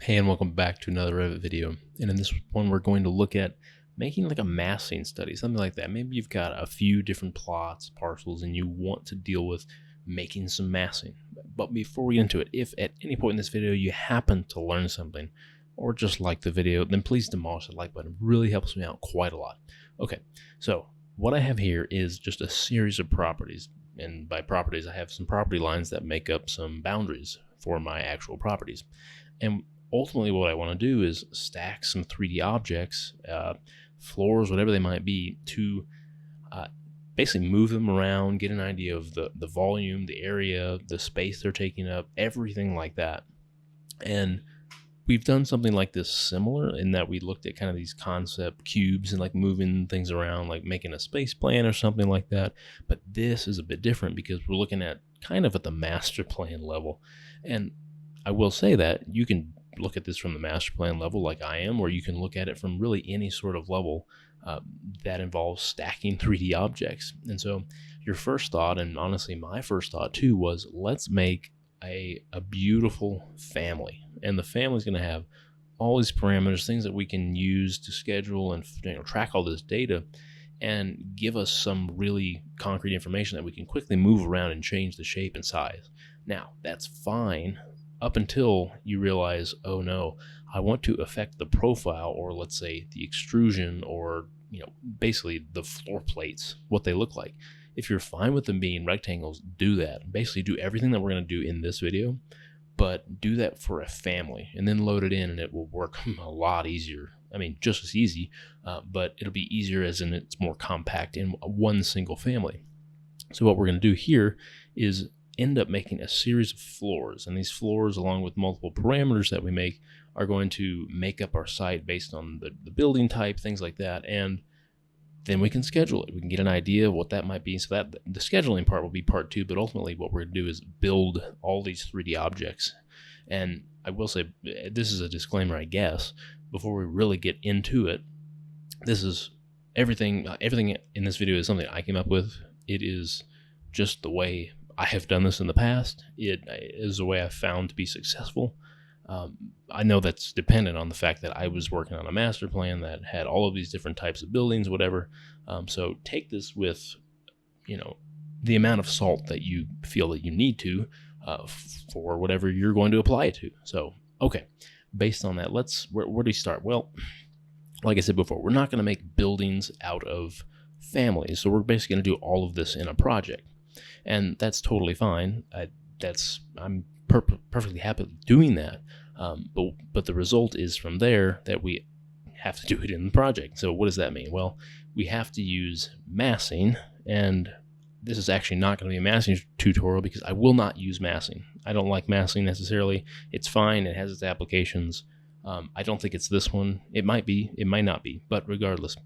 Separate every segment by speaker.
Speaker 1: Hey, and welcome back to another Revit video. And in this one, we're going to look at making like a massing study, something like that. Maybe you've got a few different plots, parcels, and you want to deal with making some massing. But before we get into it, if at any point in this video you happen to learn something or just like the video, then please demolish the like button. It really helps me out quite a lot. Okay, so what I have here is just a series of properties. And by properties, I have some property lines that make up some boundaries for my actual properties. And ultimately what I want to do is stack some 3D objects, floors, whatever they might be, to basically move them around, get an idea of the volume, the area, the space they're taking up, everything like that. And we've done something like this similar in that we looked at kind of these concept cubes and like moving things around, like making a space plan or something like that. But this is a bit different because we're looking at kind of at the master plan level. And I will say that you can look at this from the master plan level like I am, or you can look at it from really any sort of level that involves stacking 3D objects. And so your first thought, and honestly my first thought too, was let's make a beautiful family. And the family is going to have all these parameters, things that we can use to schedule and track all this data and give us some really concrete information that we can quickly move around and change the shape and size. Now, that's fine up until you realize, oh no, I want to affect the profile, or let's say the extrusion, or basically the floor plates, what they look like. If you're fine with them being rectangles, do that. Basically do everything that we're going to do in this video, but do that for a family and then load it in, and it will work a lot easier. I mean, just as easy, but it'll be easier as in it's more compact in one single family. So what we're going to do here is end up making a series of floors, and these floors, along with multiple parameters that we make, are going to make up our site based on the building type, things like that. And then we can schedule it. We can get an idea of what that might be. So that the scheduling part will be part two, but ultimately what we're going to do is build all these 3D objects. And I will say, this is a disclaimer, I guess, before we really get into it. This is everything in this video is something I came up with. It is just the way I have done this in the past. It is the way I've found to be successful. I know that's dependent on the fact that I was working on a master plan that had all of these different types of buildings, whatever. So take this with, the amount of salt that you feel that you need to for whatever you're going to apply it to. So, okay, based on that, where do we start? Well, like I said before, we're not going to make buildings out of families. So we're basically going to do all of this in a project. And that's totally fine. I'm perfectly happy doing that. But the result is from there that we have to do it in the project. So what does that mean? Well, we have to use massing, and this is actually not going to be a massing tutorial because I will not use massing. I don't like massing necessarily. It's fine. It has its applications. I don't think it's this one. It might be, it might not be, but regardless,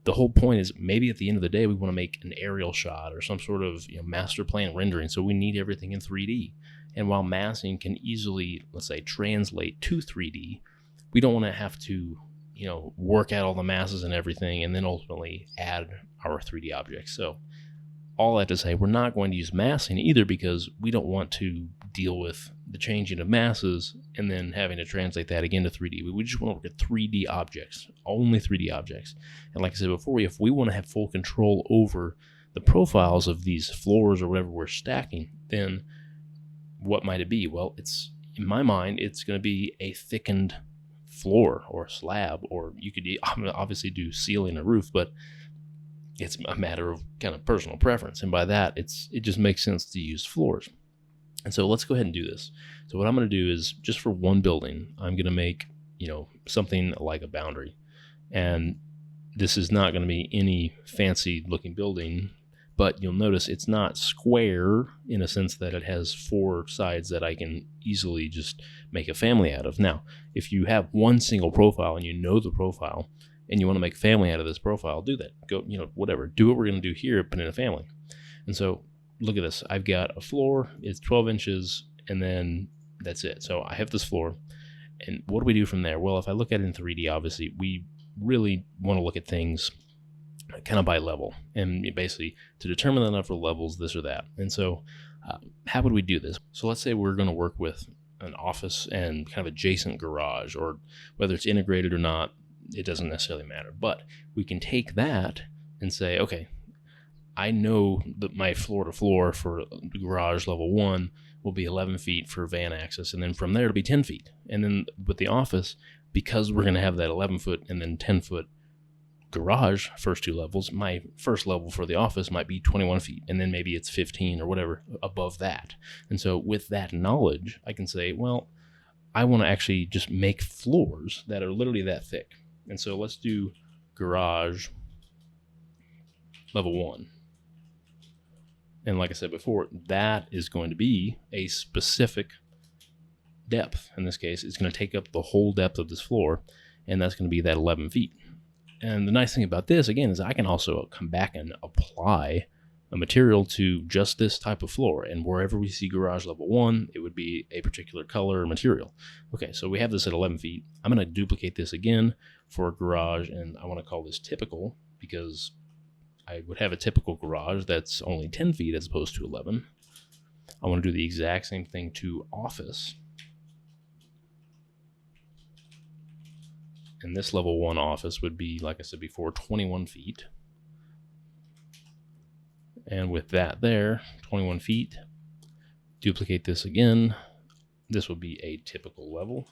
Speaker 1: the whole point is maybe at the end of the day, we want to make an aerial shot or some sort of master plan rendering. So we need everything in 3D. And while massing can easily, let's say, translate to 3D, we don't want to have to, work out all the masses and everything and then ultimately add our 3D objects. So all that to say, we're not going to use massing either because we don't want to deal with the changing of masses and then having to translate that again to 3D. We just want to work at 3D objects, only 3D objects. And like I said before, if we want to have full control over the profiles of these floors or whatever we're stacking, then what might it be? Well, in my mind, it's going to be a thickened floor or slab, or you could obviously do ceiling or roof, but it's a matter of kind of personal preference. And by that, it just makes sense to use floors. And so let's go ahead and do this. So what I'm going to do is just for one building, I'm going to make, something like a boundary. And this is not going to be any fancy looking building, but you'll notice it's not square in a sense that it has four sides that I can easily just make a family out of. Now, if you have one single profile and you know the profile and you want to make a family out of this profile, do that. Go, whatever. Do what we're going to do here, but in a family. And so look at this. I've got a floor. It's 12 inches, and then that's it. So I have this floor. And what do we do from there? Well, if I look at it in 3D, obviously, we really want to look at things kind of by level, and basically to determine the number of levels, this or that. And so how would we do this? So let's say we're going to work with an office and kind of adjacent garage, or whether it's integrated or not, it doesn't necessarily matter. But we can take that and say, okay, I know that my floor to floor for garage level 1 will be 11 feet for van access, and then from there it'll be 10 feet. And then with the office, because we're going to have that 11 foot and then 10 foot garage, first 2 levels, my first level for the office might be 21 feet, and then maybe it's 15 or whatever above that. And so with that knowledge, I can say, well, I want to actually just make floors that are literally that thick. And so let's do garage level 1. And like I said before, that is going to be a specific depth. In this case, it's going to take up the whole depth of this floor, and that's going to be that 11 feet. And the nice thing about this, again, is I can also come back and apply a material to just this type of floor. And wherever we see garage level 1, it would be a particular color or material. Okay, so we have this at 11 feet. I'm going to duplicate this again for garage, and I want to call this typical because I would have a typical garage that's only 10 feet as opposed to 11. I want to do the exact same thing to office. And this level 1 office would be, like I said before, 21 feet. And with that there, 21 feet, duplicate this again. This will be a typical level.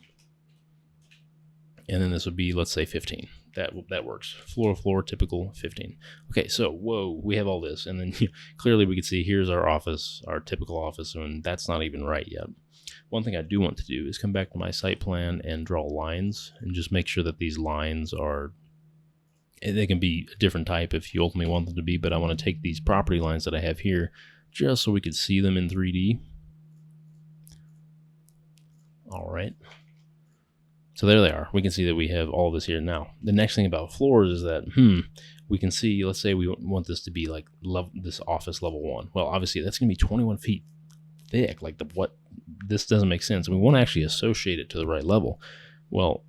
Speaker 1: And then this would be, let's say, 15. That works. Floor to floor, typical 15. Okay, so whoa, we have all this, and then clearly we can see here's our office, our typical office, and that's not even right yet. One thing I do want to do is come back to my site plan and draw lines, and just make sure that these lines are, they can be a different type if you ultimately want them to be, but I want to take these property lines that I have here just so we could see them in 3D. All right. So there they are. We can see that we have all this here. Now, the next thing about floors is that, we can see, let's say we want this to be like this office level 1. Well, obviously that's going to be 21 feet thick. Like this doesn't make sense. We want to actually associate it to the right level. Well,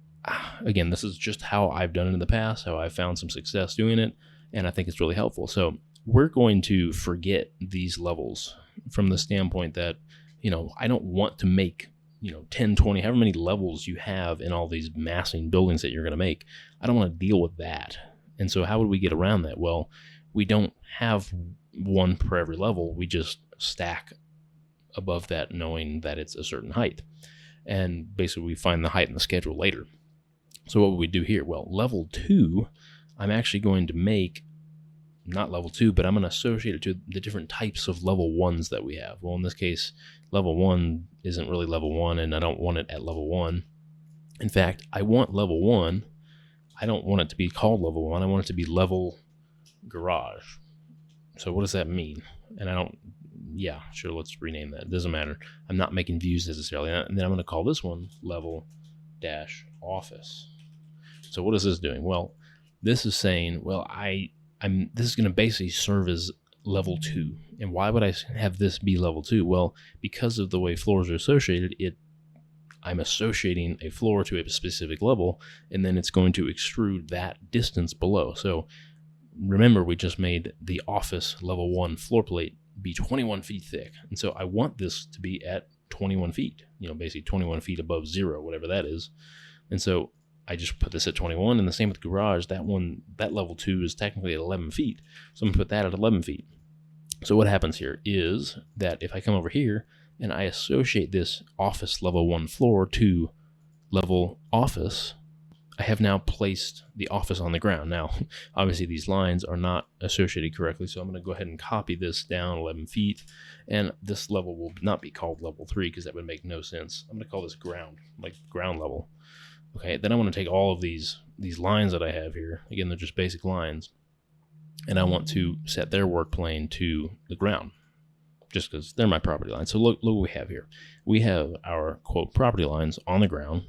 Speaker 1: again, this is just how I've done it in the past, how I've found some success doing it, and I think it's really helpful. So we're going to forget these levels from the standpoint that, I don't want to make 10, 20, however many levels you have in all these massing buildings that you're going to make. I don't want to deal with that. And so how would we get around that? Well, we don't have one per every level. We just stack above that knowing that it's a certain height. And basically we find the height in the schedule later. So what would we do here? Well, level 2, I'm actually going to make, not level 2, but I'm going to associate it to the different types of level 1s that we have. Well, in this case, level 1 isn't really level 1, and I don't want it at level 1. In fact, I want level 1. I don't want it to be called level 1. I want it to be level garage. So what does that mean? And yeah, sure, let's rename that. It doesn't matter. I'm not making views necessarily. And then I'm going to call this one level dash office. So what is this doing? Well, this is saying, well, this is going to basically serve as level 2. And why would I have this be level 2? Well, because of the way floors are associated, I'm associating a floor to a specific level, and then it's going to extrude that distance below. So remember, we just made the office level 1 floor plate be 21 feet thick. And so I want this to be at 21 feet, basically 21 feet above 0, whatever that is. And so I just put this at 21, and the same with garage. That level 2 is technically at 11 feet. So I'm gonna put that at 11 feet. So what happens here is that if I come over here and I associate this office level 1 floor to level office, I have now placed the office on the ground. Now, obviously these lines are not associated correctly, so I'm going to go ahead and copy this down 11 feet, and this level will not be called level 3 because that would make no sense. I'm going to call this ground, like ground level. Okay, then I want to take all of these lines that I have here. Again, they're just basic lines, and I want to set their work plane to the ground, just because they're my property line. So look what we have here. We have our, quote, property lines on the ground.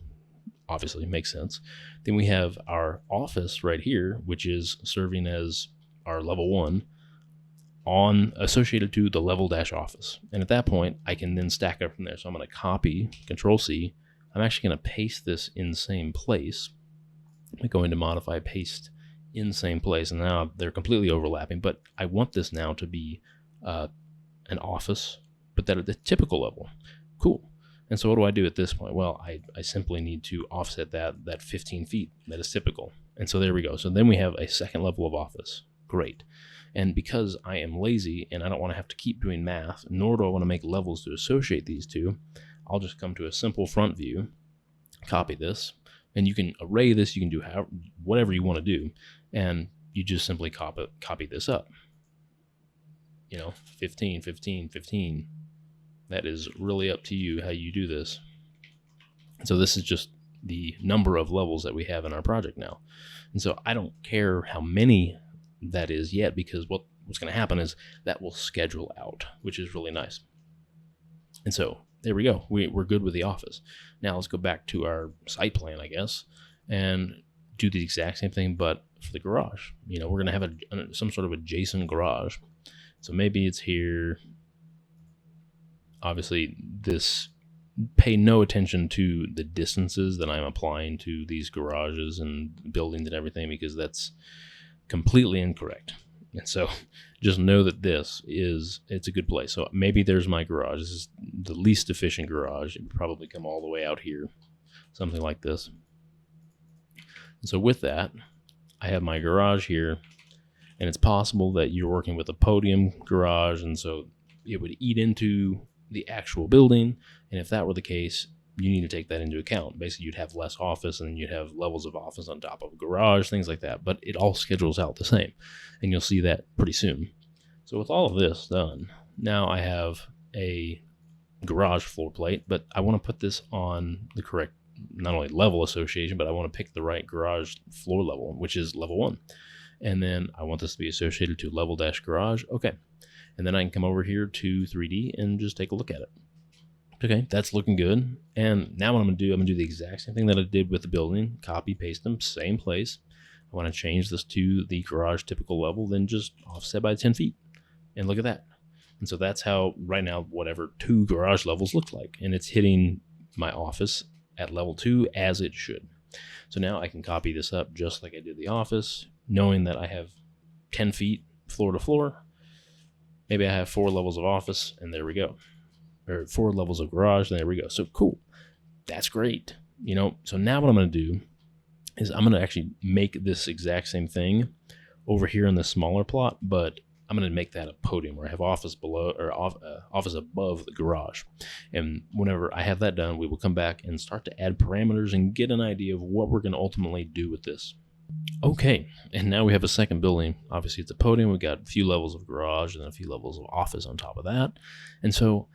Speaker 1: Obviously, makes sense. Then we have our office right here, which is serving as our level 1 associated to the level dash office. And at that point, I can then stack up from there. So I'm going to copy, Control C. I'm actually going to paste this in same place. I'm going to modify paste in same place, and now they're completely overlapping. But I want this now to be an office, but at the typical level. Cool. And so what do I do at this point? Well, I simply need to offset that 15 feet. That is typical. And so there we go. So then we have a second level of office. Great. And because I am lazy and I don't want to have to keep doing math, nor do I want to make levels to associate these two, I'll just come to a simple front view, copy this, and you can array this. You can do whatever you want to do. And you just simply copy this up. 15, 15, 15. That is really up to you how you do this. So this is just the number of levels that we have in our project now. And so I don't care how many that is yet, because what's going to happen is that will schedule out, which is really nice. And so there we go. We're good with the office. Now let's go back to our site plan, I guess, and do the exact same thing, but for the garage. We're going to have some sort of adjacent garage. So maybe it's here. Obviously, pay no attention to the distances that I'm applying to these garages and buildings and everything, because that's completely incorrect. And so just know that it's a good place. So maybe there's my garage. This is the least efficient garage. It would probably come all the way out here, something like this. And so with that, I have my garage here, and it's possible that you're working with a podium garage, and so it would eat into the actual building. And if that were the case, you need to take that into account. Basically, you'd have less office, and you'd have levels of office on top of a garage, things like that. But it all schedules out the same, and you'll see that pretty soon. So with all of this done, now I have a garage floor plate, but I want to put this on the correct, not only level association, but I want to pick the right garage floor level, which is level 1. And then I want this to be associated to level dash garage. Okay. And then I can come over here to 3D and just take a look at it. Okay, that's looking good. And now what I'm going to do the exact same thing that I did with the building. Copy, paste them, same place. I want to change this to the garage typical level, then just offset by 10 feet. And look at that. And so that's how right now whatever 2 garage levels look like. And it's hitting my office at level 2 as it should. So now I can copy this up just like I did the office, knowing that I have 10 feet floor to floor. Maybe I have 4 levels of office, and there we go. Or 4 levels of garage, and there we go. So cool. That's great. So now what I'm going to do is I'm going to actually make this exact same thing over here in the smaller plot, but I'm going to make that a podium where I have office below, or office above the garage. And whenever I have that done, we will come back and start to add parameters and get an idea of what we're going to ultimately do with this. Okay, and now we have a second building. Obviously, it's a podium. We've got a few levels of garage and then a few levels of office on top of that. And so,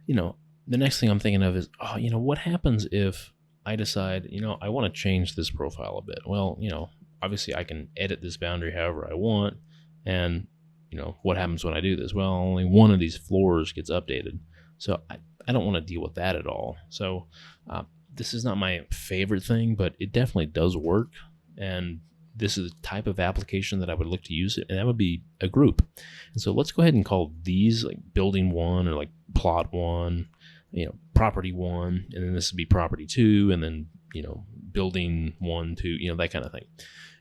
Speaker 1: the next thing I'm thinking of is, what happens if I decide, I want to change this profile a bit? Well, obviously I can edit this boundary however I want. And, what happens when I do this? Well, only one of these floors gets updated. So I don't want to deal with that at all. So this is not my favorite thing, but it definitely does work. And this is the type of application that I would look to use it, and that would be a group. And so let's go ahead and call these like building 1 or like plot 1, property 1, and then this would be property 2, and then, building 1, 2, that kind of thing.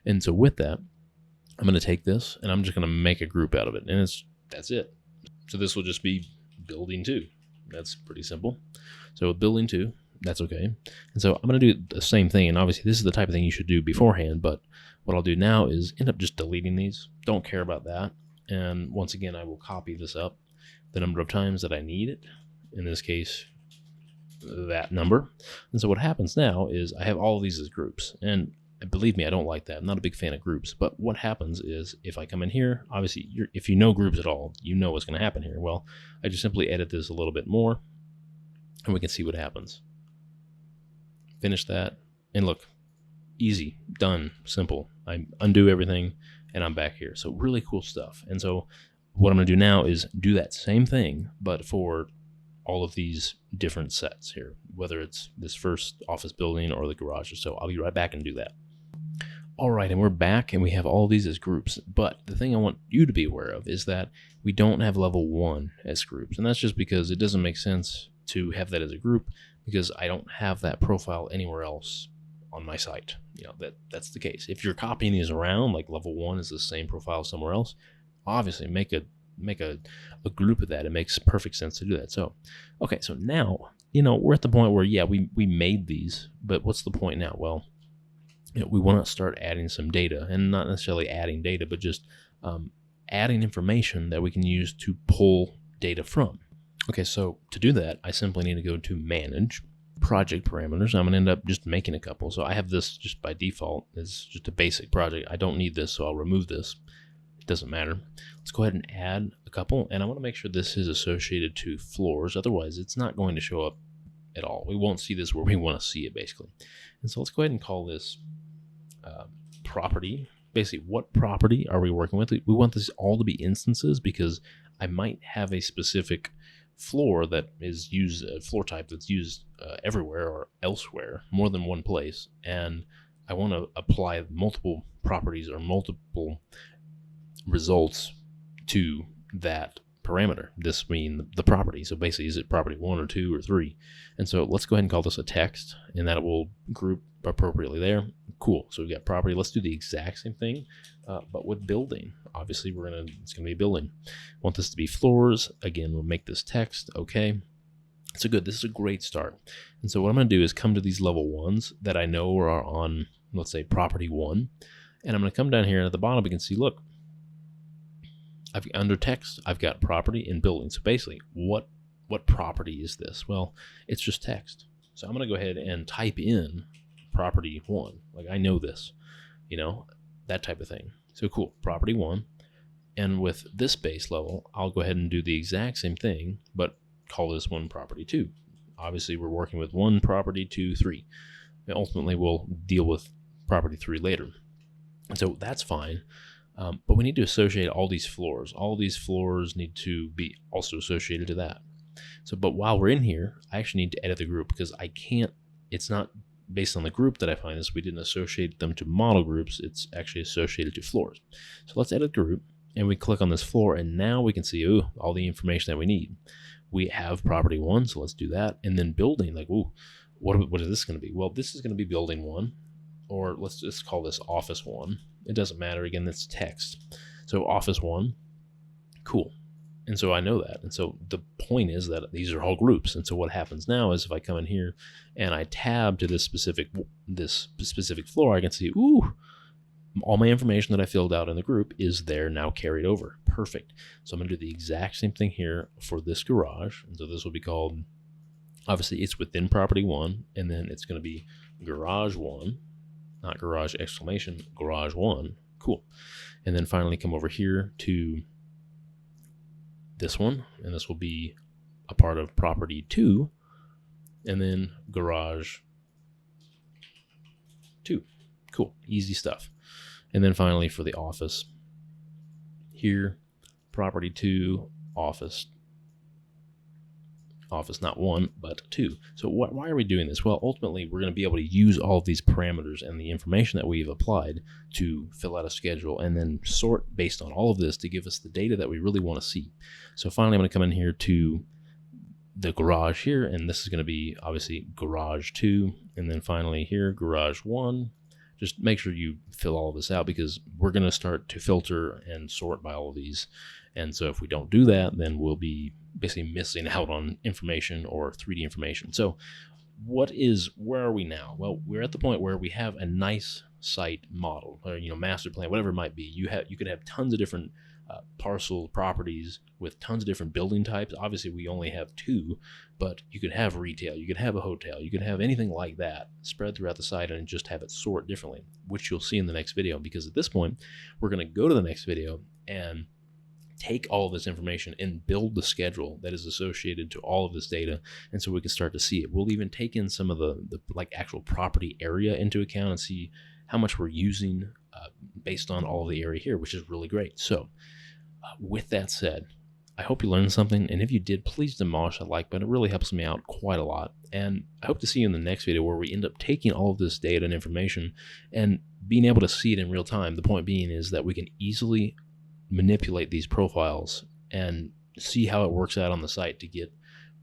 Speaker 1: And so with that, I'm going to take this and I'm just going to make a group out of it, and that's it. So this will just be building 2. That's pretty simple. So with building 2, that's okay. And so I'm going to do the same thing. And obviously this is the type of thing you should do beforehand, but what I'll do now is end up just deleting these. Don't care about that. And once again, I will copy this up the number of times that I need it. In this case, that number. And so what happens now is I have all of these as groups, and believe me, I don't like that. I'm not a big fan of groups, but what happens is if I come in here, obviously if you know groups at all, you know what's going to happen here. Well, I just simply edit this a little bit more and we can see what happens. Finish that, and look, easy, done, simple. I undo everything and I'm back here. So really cool stuff. And so what I'm going to do now is do that same thing, but for all of these different sets here, whether it's this first office building or the garage. So I'll be right back and do that. All right, and we're back and we have all these as groups. But the thing I want you to be aware of is that we don't have level 1 as groups. And that's just because it doesn't make sense to have that as a group, because I don't have that profile anywhere else on my site. That's the case. If you're copying these around, like level 1 is the same profile somewhere else, obviously make a group of that. It makes perfect sense to do that. So, okay, so now, we're at the point where, yeah, we made these, but what's the point now? Well, we want to start adding some data, and not necessarily adding data, but just adding information that we can use to pull data from. Okay, so to do that, I simply need to go to Manage, Project Parameters. I'm going to end up just making a couple. So I have this just by default. It's just a basic project. I don't need this, so I'll remove this. It doesn't matter. Let's go ahead and add a couple, and I want to make sure this is associated to floors. Otherwise, it's not going to show up at all. We won't see this where we want to see it, basically. And so let's go ahead and call this property. Basically, what property are we working with? We want this all to be instances because I might have a specific floor that is used, a floor type that's used everywhere or elsewhere, more than one place, and I want to apply multiple properties or multiple results to that parameter. This mean the property. So basically, is it property 1 or 2 or 3? And so let's go ahead and call this a text, and that will group appropriately there. Cool. So we've got property. Let's do the exact same thing, but with building. Obviously, it's gonna be a building. Want this to be floors. Again, we'll make this text. Okay. So good. This is a great start. And so what I'm gonna do is come to these level 1s that I know are on, let's say, property 1, and I'm gonna come down here, and at the bottom we can see, look, under text, I've got property and building. So basically, what property is this? Well, it's just text. So I'm going to go ahead and type in property 1. Like, I know this, that type of thing. So cool, property 1. And with this base level, I'll go ahead and do the exact same thing, but call this one property 2. Obviously, we're working with 1, property 2, 3. And ultimately, we'll deal with property 3 later. And so that's fine. But we need to associate all these floors. All these floors need to be also associated to that. So, but while we're in here, I actually need to edit the group because I can't, it's not based on the group that I find this. We didn't associate them to model groups. It's actually associated to floors. So let's edit group, and we click on this floor, and now we can see, all the information that we need. We have property 1, so let's do that. And then building, like, what is this going to be? Well, this is going to be building 1, or let's just call this office 1. It doesn't matter. Again, it's text. So office 1, cool. And so I know that. And so the point is that these are all groups. And so what happens now is if I come in here and I tab to this specific floor, I can see, all my information that I filled out in the group is there now carried over. Perfect. So I'm going to do the exact same thing here for this garage. And so this will be called, obviously it's within property 1, and then it's going to be garage 1. Not garage exclamation, garage 1. Cool. And then finally come over here to this one, and this will be a part of property 2, and then garage 2. Cool. Easy stuff. And then finally for the office here, property 2, office not 1 but 2. So why are we doing this? Well, ultimately we're going to be able to use all of these parameters and the information that we've applied to fill out a schedule, and then sort based on all of this to give us the data that we really want to see. So finally I'm going to come in here to the garage here, and this is going to be obviously garage 2, and then finally here garage 1. Just make sure you fill all of this out because we're going to start to filter and sort by all of these. And so if we don't do that, then we'll be basically missing out on information or 3D information. So where are we now? Well, we're at the point where we have a nice site model, or master plan, whatever it might be. You could have tons of different parcel properties with tons of different building types. Obviously we only have 2, but you could have retail, you could have a hotel, you could have anything like that spread throughout the site and just have it sort differently, which you'll see in the next video. Because at this point we're going to go to the next video and take all of this information and build the schedule that is associated to all of this data, and so we can start to see it. We'll even take in some of the like actual property area into account and see how much we're using based on all of the area here, which is really great. So with that said, I hope you learned something, and if you did, please demolish that like button. It really helps me out quite a lot, and I hope to see you in the next video where we end up taking all of this data and information and being able to see it in real time. The point being is that we can easily manipulate these profiles and see how it works out on the site to get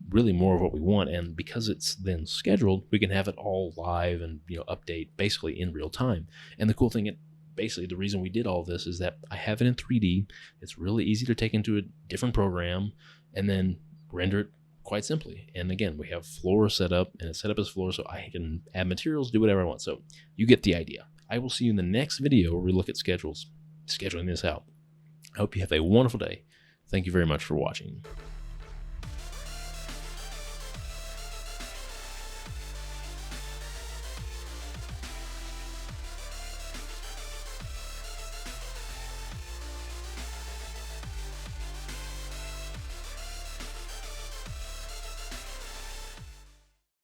Speaker 1: really more of what we want. And because it's then scheduled, we can have it all live and update basically in real time. And the cool thing, basically the reason we did all of this is that I have it in 3D. It's really easy to take into a different program and then render it quite simply. And again, we have floor set up, and it's set up as floor, so I can add materials, do whatever I want. So you get the idea. I will see you in the next video where we look at scheduling this out. I hope you have a wonderful day. Thank you very much for watching.